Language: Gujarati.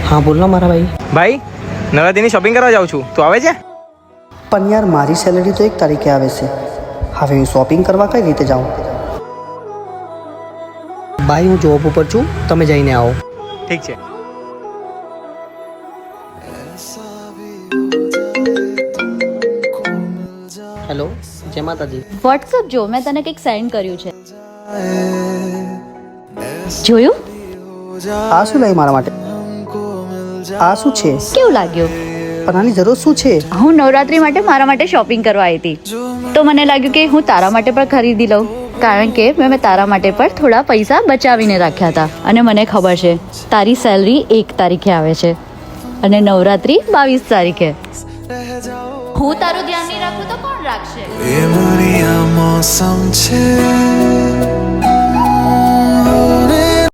हाँ बोलना मारा भाई। ભાઈ નવરાત્રીની શોપિંગ કરવા જાઉં છું, તું આવે છે? પણ યાર મારી સેલરી તો 1 તારીખે આવે છે, હવે હું શોપિંગ કરવા કઈ રીતે જાઉં? ભાઈ હું જોબ ઉપર છું, તમે જઈને આવો. ઠીક છે. હેલો, જય માતાજી. વોટ્સઅપ જો મેં તને કંઈક સેન્ડ કર્યું છે, જોયું? આ શું લાવી મારા માટે? આ શું છે? કેવું લાગ્યું? પણ આની જરૂર શું છે? હું નવરાત્રી માટે મારા માટે શોપિંગ કરવા આવી હતી, તો મને લાગ્યું કે હું તારા માટે પણ ખરીદી લઉં, કારણ કે મેં તારા માટે પણ થોડા પૈસા બચાવીને રાખ્યા હતા. અને મને ખબર છે તારી સેલરી 1 તારીખે આવે છે અને નવરાત્રી 22 તારીખે. હું તારું ધ્યાન નહીં રાખું તો કોણ રાખશે? મોસમ છે